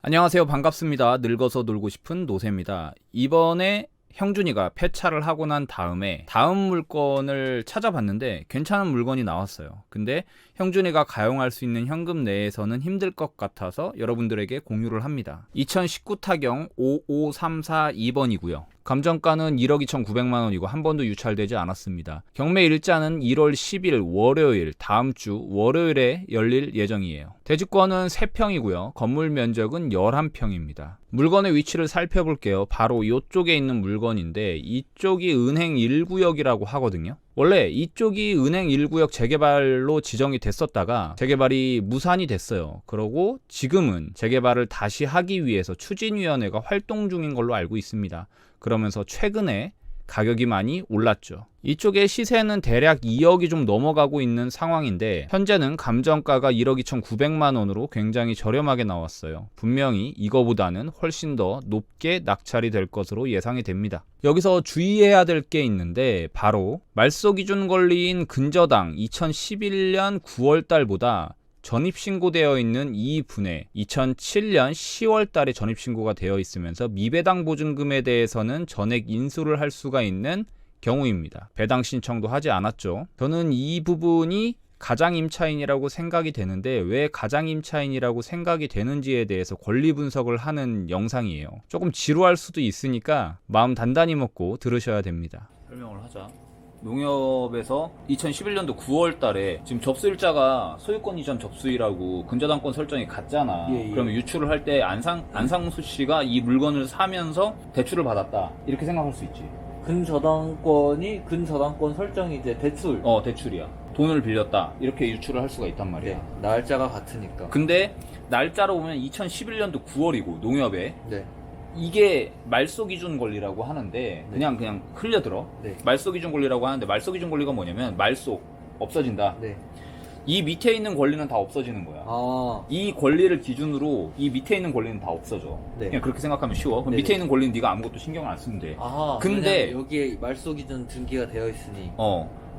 안녕하세요. 반갑습니다. 늙어서 놀고 싶은 노세입니다. 이번에 형준이가 폐차를 하고 난 다음에 다음 물건을 찾아봤는데 괜찮은 물건이 나왔어요. 근데 형준이가 가용할 수 있는 현금 내에서는 힘들 것 같아서 여러분들에게 공유를 합니다. 2019 타경 55342번이고요. 감정가는 1억 2,900만 원이고 한 번도 유찰되지 않았습니다. 경매 일자는 1월 10일 월요일, 다음 주 월요일에 열릴 예정이에요. 대지권은 3평이고요. 건물 면적은 11평입니다. 물건의 위치를 살펴볼게요. 바로 이쪽에 있는 물건인데 이쪽이 은행 1구역이라고 하거든요. 원래 이쪽이 은행 1구역 재개발로 지정이 됐었다가 재개발이 무산이 됐어요. 그러고 지금은 재개발을 다시 하기 위해서 추진위원회가 활동 중인 걸로 알고 있습니다. 그러면서 최근에 가격이 많이 올랐죠. 이쪽의 시세는 대략 2억이 좀 넘어가고 있는 상황인데 현재는 감정가가 1억 2,900만 원으로 굉장히 저렴하게 나왔어요. 분명히 이거보다는 훨씬 더 높게 낙찰이 될 것으로 예상이 됩니다. 여기서 주의해야 될 게 있는데 바로 말소기준 권리인 근저당 2011년 9월 달보다 전입신고되어 있는 이 분에 2007년 10월 달에 전입신고가 되어 있으면서 미배당 보증금에 대해서는 전액 인수를 할 수가 있는 경우입니다. 배당 신청도 하지 않았죠. 저는 이 부분이 가장임차인이라고 생각이 되는데 왜 가장임차인이라고 생각이 되는지에 대해서 권리 분석을 하는 영상이에요. 조금 지루할 수도 있으니까 마음 단단히 먹고 들으셔야 됩니다. 설명을 하자. 농협에서 2011년도 9월 달에 지금 접수일자가 소유권 이전 접수일하고 근저당권 설정이 같잖아. 그러면 유출을 할 때 안상수 씨가 이 물건을 사면서 대출을 받았다. 이렇게 생각할 수 있지. 근저당권 설정이 이제 대출. 대출이야. 돈을 빌렸다. 이렇게 유출을 할 수가 있단 말이야. 네, 날짜가 같으니까. 근데 날짜로 보면 2011년도 9월이고 농협에 네. 이게 말소기준 권리라고 하는데 그냥 흘려들어. 네. 말소기준 권리라고 하는데 말소기준 권리가 뭐냐면 말소 없어진다. 네. 이 밑에 있는 권리는 다 없어지는 거야. 이 권리를 기준으로 이 밑에 있는 권리는 다 없어져. 네. 그냥 그렇게 생각하면 쉬워. 그럼 네네. 밑에 있는 권리는 네가 아무것도 신경을 안 쓰면 돼. 근데 여기에 말소기준 등기가 되어 있으니.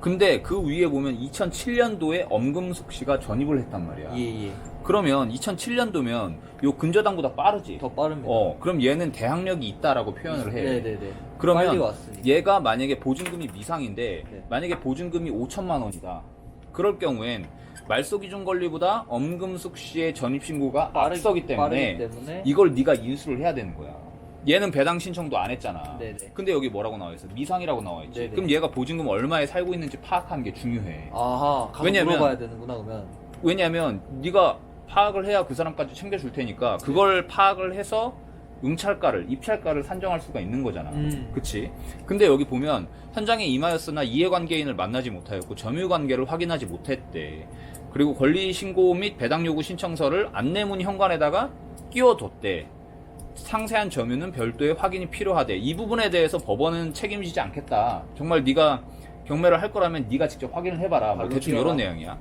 근데 그 위에 보면 2007년도에 엄금숙 씨가 전입을 했단 말이야. 예. 그러면 2007년도면 요 근저당보다 빠르지. 더 빠릅니다. 그럼 얘는 대항력이 있다라고 표현을 해. 네네네. 그러면 빨리 왔으니. 얘가 만약에 보증금이 미상인데 네. 만약에 보증금이 5천만 원이다. 그럴 경우엔 말소기준 권리보다 엄금숙 씨의 전입신고가 앞서기 때문에 이걸 네가 인수를 해야 되는 거야. 얘는 배당 신청도 안 했잖아. 네네. 근데 여기 뭐라고 나와 있어? 미상이라고 나와 있지. 네네. 그럼 얘가 보증금 얼마에 살고 있는지 파악하는 게 중요해. 가서 왜냐면 물어봐야 되는구나 그러면. 왜냐면 네가 파악을 해야 그 사람까지 챙겨줄 테니까 그걸 파악을 해서 입찰가를 산정할 수가 있는 거잖아. 그치? 근데 여기 보면 현장에 임하였으나 이해관계인을 만나지 못하였고 점유관계를 확인하지 못했대. 그리고 권리신고 및 배당요구 신청서를 안내문 현관에다가 끼워뒀대. 상세한 점유는 별도의 확인이 필요하대. 이 부분에 대해서 법원은 책임지지 않겠다. 정말 네가 경매를 할 거라면 네가 직접 확인을 해봐라. 뭐 대충 이런 내용이야.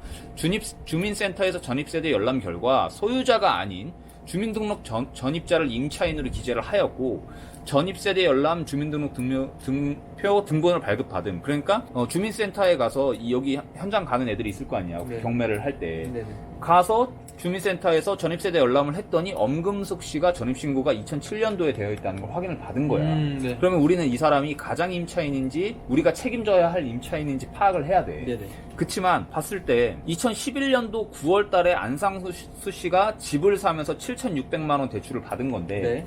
주민센터에서 전입세대 열람 결과 소유자가 아닌 주민등록 전입자를 임차인으로 기재를 하였고 전입세대 열람 주민등록 등표 등본을 발급받음. 그러니까 주민센터에 가서 여기 현장 가는 애들이 있을 거 아니야. 네. 경매를 할 때. 네네. 가서 주민센터에서 전입세대 열람을 했더니 엄금숙 씨가 전입신고가 2007년도에 되어 있다는 걸 확인을 받은 거야. 네. 그러면 우리는 이 사람이 가장 임차인인지 우리가 책임져야 할 임차인인지 파악을 해야 돼. 네네. 그치만 봤을 때 2011년도 9월 달에 안상수 씨가 집을 사면서 7,600만 원 대출을 받은 건데 네.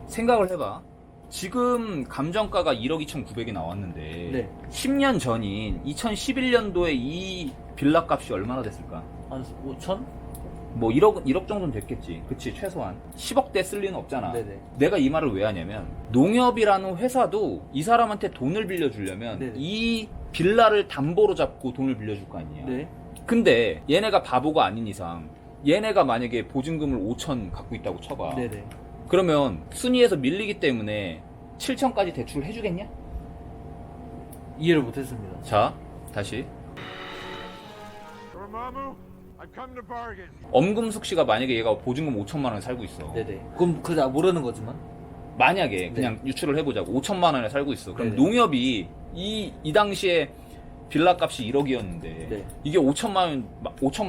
생각을 해봐. 지금 감정가가 1억 2,900이 나왔는데 네. 10년 전인 2011년도에 이 빌라 값이 얼마나 됐을까? 한 5천? 뭐 1억 정도는 됐겠지. 그치, 최소한 10억대 쓸 리는 없잖아. 네네. 내가 이 말을 왜 하냐면 농협이라는 회사도 이 사람한테 돈을 빌려주려면 네네. 이 빌라를 담보로 잡고 돈을 빌려줄 거 아니야. 네. 근데 얘네가 바보가 아닌 이상 얘네가 만약에 보증금을 5천 갖고 있다고 쳐봐. 네네. 그러면 순위에서 밀리기 때문에 7천까지 대출을 해주겠냐? 이해를 못했습니다. 자, 다시. 엄금숙 씨가 만약에 얘가 보증금 5천만 원에 살고 있어. 네네. 그럼 그냥 모르는 거지만. 만약에 그냥 유출을 해보자고 5천만 원에 살고 있어. 그럼 네네. 농협이 이 당시에 빌라 값이 1억이었는데 네. 이게 5천만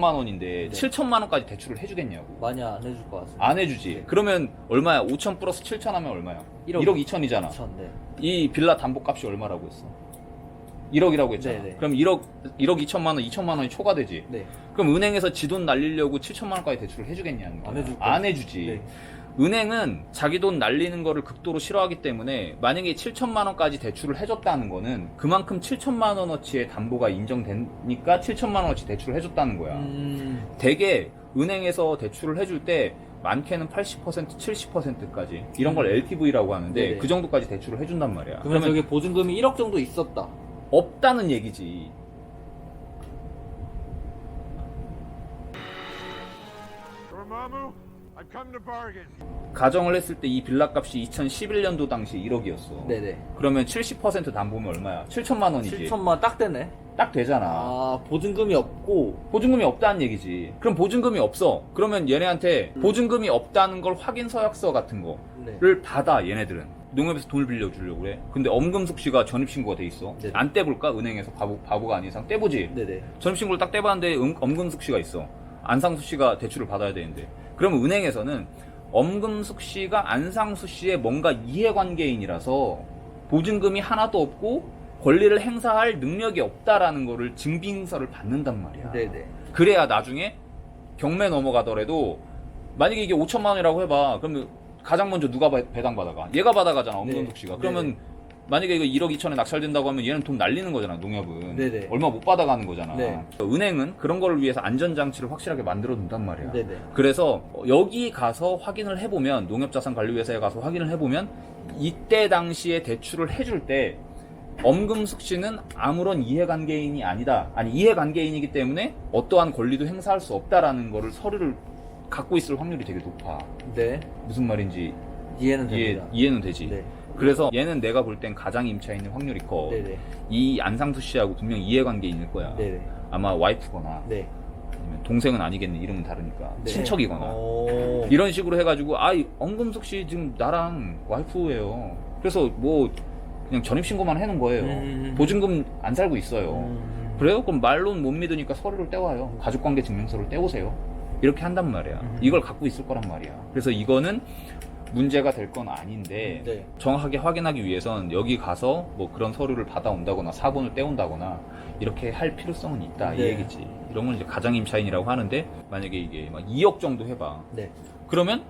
원인데 네. 7천만 원까지 대출을 해주겠냐고. 많이 안 해줄 것 같습니다. 안 해주지. 네. 그러면 얼마야? 5천 플러스 7천 하면 얼마야? 1억 1억 2천이잖아. 2천, 네. 이 빌라 담보 값이 얼마라고 했어? 1억이라고 했잖아. 네네. 그럼 1억 2천만 원, 2천만 원이 초과되지. 네. 그럼 은행에서 지 돈 날리려고 7천만 원까지 대출을 해주겠냐는 거야. 안 해줄 거야. 안 해주지. 네. 은행은 자기 돈 날리는 거를 극도로 싫어하기 때문에 만약에 7천만 원까지 대출을 해줬다는 거는 그만큼 7천만 원어치의 담보가 인정되니까 7천만 원어치 대출을 해줬다는 거야. 대개 은행에서 대출을 해줄 때 많게는 80%, 70%까지 이런 걸 LTV라고 하는데 네네. 그 정도까지 대출을 해준단 말이야. 그러면 저게 보증금이 1억 정도 있었다. 없다는 얘기지. Dormammu, I've come to bargain. 가정을 했을 때 이 빌라 값이 2011년도 당시 1억이었어. 네네. 그러면 70% 담보면 얼마야? 7천만 원이지. 7천만 딱 되네. 딱 되잖아. 아, 보증금이 없고. 보증금이 없다는 얘기지. 그럼 보증금이 없어. 그러면 얘네한테 보증금이 없다는 걸 확인 서약서 같은 거를 네. 받아, 얘네들은. 농협에서 돈을 빌려주려고 그래. 근데 엄금숙씨가 전입신고가 돼 있어. 네네. 안 떼볼까? 은행에서 바보가 아닌 이상 떼보지. 네네. 전입신고를 딱 떼봤는데 엄금숙씨가 있어. 안상수씨가 대출을 받아야 되는데. 그러면 은행에서는 엄금숙씨가 안상수씨의 뭔가 이해관계인이라서 보증금이 하나도 없고 권리를 행사할 능력이 없다라는 거를 증빙서를 받는단 말이야. 네네. 그래야 나중에 경매 넘어가더라도 만약에 이게 5천만 원이라고 해봐. 그러면 가장 먼저 누가 배당받아가? 얘가 받아가잖아, 엄근숙 씨가. 네. 그러면 만약에 이거 1억 2천에 낙찰된다고 하면 얘는 돈 날리는 거잖아, 농협은. 네네. 얼마 못 받아가는 거잖아. 네. 은행은 그런 거를 위해서 안전장치를 확실하게 만들어 둔단 말이야. 네네. 그래서 여기 가서 확인을 해보면, 농협자산관리회사에 가서 확인을 해보면 이때 당시에 대출을 해줄 때 엄금숙 씨는 아무런 이해관계인이 아니다. 아니, 이해관계인이기 때문에 어떠한 권리도 행사할 수 없다라는 거를 서류를 갖고 있을 확률이 되게 높아. 네. 무슨 말인지 이해는 됩니다. 이해는 되지. 네. 그래서 얘는 내가 볼 땐 가장 임차인의 확률이 커. 네네. 이 안상수 씨하고 분명 이해관계인일 거야. 네네. 아마 와이프거나 네. 아니면 동생은 아니겠네. 이름은 다르니까. 네. 친척이거나. 오. 이런 식으로 해가지고 엄금숙 씨 지금 나랑 와이프예요. 그래서 뭐 그냥 전입신고만 해놓은 거예요. 보증금 안 살고 있어요. 그래요? 그럼 말로는 못 믿으니까 서류를 떼와요. 가족관계 증명서를 떼오세요. 이렇게 한단 말이야. 이걸 갖고 있을 거란 말이야. 그래서 이거는 문제가 될 건 아닌데 네. 정확하게 확인하기 위해선 여기 가서 뭐 그런 서류를 받아온다거나 사본을 떼온다거나 이렇게 할 필요성은 있다, 이 네. 얘기지. 이런 건 이제 가장임차인이라고 하는데 만약에 이게 막 2억 정도 해봐. 네. 그러면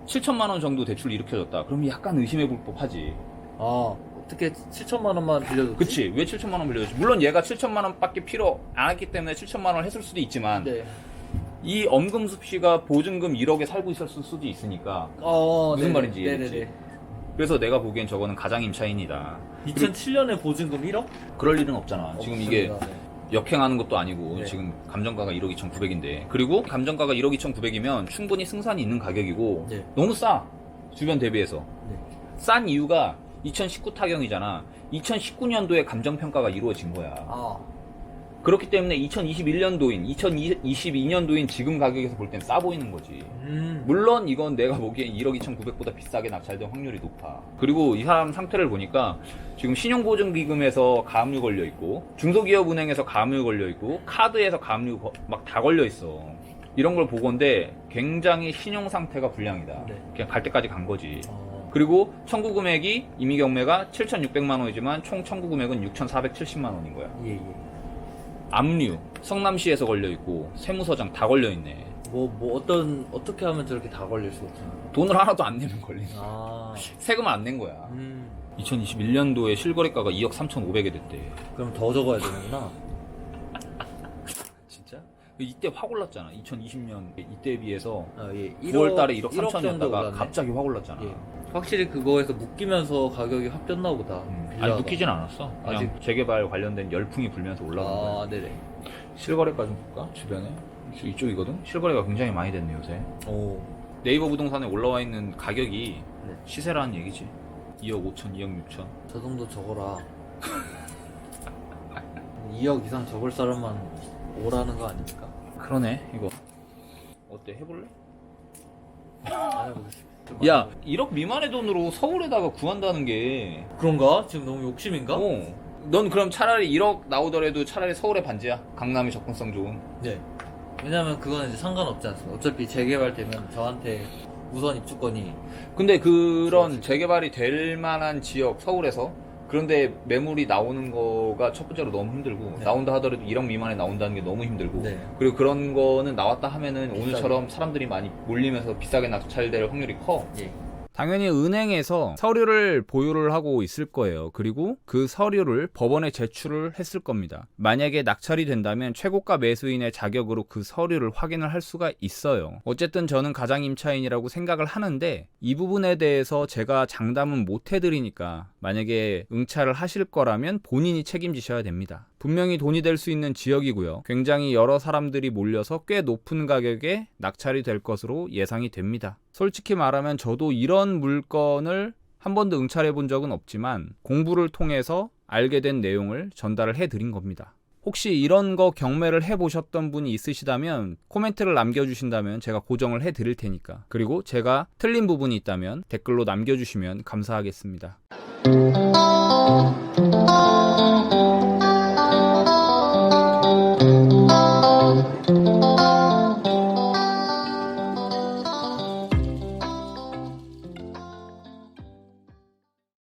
7천만 원 정도 대출을 일으켜줬다. 그럼 약간 의심해 볼 법하지. 아, 어떻게 7천만 원만 빌려줬지? 그치? 왜 7천만 원 빌려줬지? 물론 얘가 7천만 원밖에 필요 안 했기 때문에 7천만 원을 했을 수도 있지만 네. 이 엄금숙 씨가 보증금 1억에 살고 있었을 수도 있으니까 무슨 네네. 말인지 이해했지? 네네네. 그래서 내가 보기엔 저거는 가장임차인이다. 2007년에 보증금 1억? 그럴 일은 없잖아. 지금 이게 없습니다. 역행하는 것도 아니고 네. 지금 감정가가 1억 2,900인데 그리고 감정가가 1억 2,900이면 충분히 승산이 있는 가격이고 네. 너무 싸. 주변 대비해서. 네. 싼 이유가 2019 타경이잖아. 2019년도에 감정평가가 이루어진 거야. 아, 그렇기 때문에 2021년도인, 2022년도인 지금 가격에서 볼 땐 싸 보이는 거지. 물론 이건 내가 보기엔 1억 2,900보다 비싸게 낙찰된 확률이 높아. 그리고 이 사람 상태를 보니까 지금 신용보증기금에서 가압류 걸려 있고 중소기업은행에서 가압류 걸려 있고 카드에서 가압류 막 다 걸려 있어. 이런 걸 보건데 굉장히 신용 상태가 불량이다. 네. 그냥 갈 때까지 간 거지. 어. 그리고 청구 금액이 임의 경매가 7,600만 원이지만 총 청구 금액은 6,470만 원인 거야. 예, 예. 압류, 성남시에서 걸려 있고 세무서장 다 걸려 있네. 어떻게 하면 저렇게 다 걸릴 수가 있나? 돈을 하나도 안 내면 걸리네. 아, 세금을 안 낸 거야. 2021년도에 실거래가가 2억 3,500에 됐대. 그럼 더 적어야 되는구나. 진짜? 이때 확 올랐잖아. 2020년 이때에 비해서 아, 예. 9월 달에 1억 1억 정도 3천이었다가 올랐네. 갑자기 확 올랐잖아. 예. 확실히 그거에서 묶이면서 가격이 확 뛰었나 보다. 아니 빌라가. 묶이진 않았어. 그냥 아직- 재개발 관련된 열풍이 불면서 올라간 거야. 아, 네네. 실거래가 좀 볼까? 주변에? 이쪽이거든? 실거래가 굉장히 많이 됐네 요새. 오. 네이버 부동산에 올라와 있는 가격이 네. 시세라는 얘기지. 2억 5천, 2억 6천. 저 정도 적어라. 2억 이상 적을 사람만 오라는 거 아닙니까? 그러네 이거. 어때 해볼래? 안 해보겠습니다. 야 1억 미만의 돈으로 서울에다가 구한다는 게 그런가? 지금 너무 욕심인가? 넌 그럼 차라리 1억 나오더라도 차라리 서울의 반지야. 강남이 접근성 좋은. 네. 왜냐면 그거는 이제 상관없지 않습니까? 어차피 재개발되면 저한테 우선 입주권이. 근데 그런 재개발이 될 만한 지역 서울에서 그런데 매물이 나오는 거가 첫 번째로 너무 힘들고 네. 나온다 하더라도 1억 미만에 나온다는 게 너무 힘들고 네. 그리고 그런 거는 나왔다 하면은 비싸게. 오늘처럼 사람들이 많이 몰리면서 비싸게 낙찰될 확률이 커. 예. 당연히 은행에서 서류를 보유를 하고 있을 거예요. 그리고 그 서류를 법원에 제출을 했을 겁니다. 만약에 낙찰이 된다면 최고가 매수인의 자격으로 그 서류를 확인을 할 수가 있어요. 어쨌든 저는 가장임차인이라고 생각을 하는데 이 부분에 대해서 제가 장담은 못 해드리니까 만약에 응찰을 하실 거라면 본인이 책임지셔야 됩니다. 분명히 돈이 될 수 있는 지역이고요. 굉장히 여러 사람들이 몰려서 꽤 높은 가격에 낙찰이 될 것으로 예상이 됩니다. 솔직히 말하면 저도 이런 물건을 한 번도 응찰해 본 적은 없지만 공부를 통해서 알게 된 내용을 전달을 해드린 겁니다. 혹시 이런 거 경매를 해보셨던 분이 있으시다면 코멘트를 남겨주신다면 제가 고정을 해드릴 테니까. 그리고 제가 틀린 부분이 있다면 댓글로 남겨주시면 감사하겠습니다.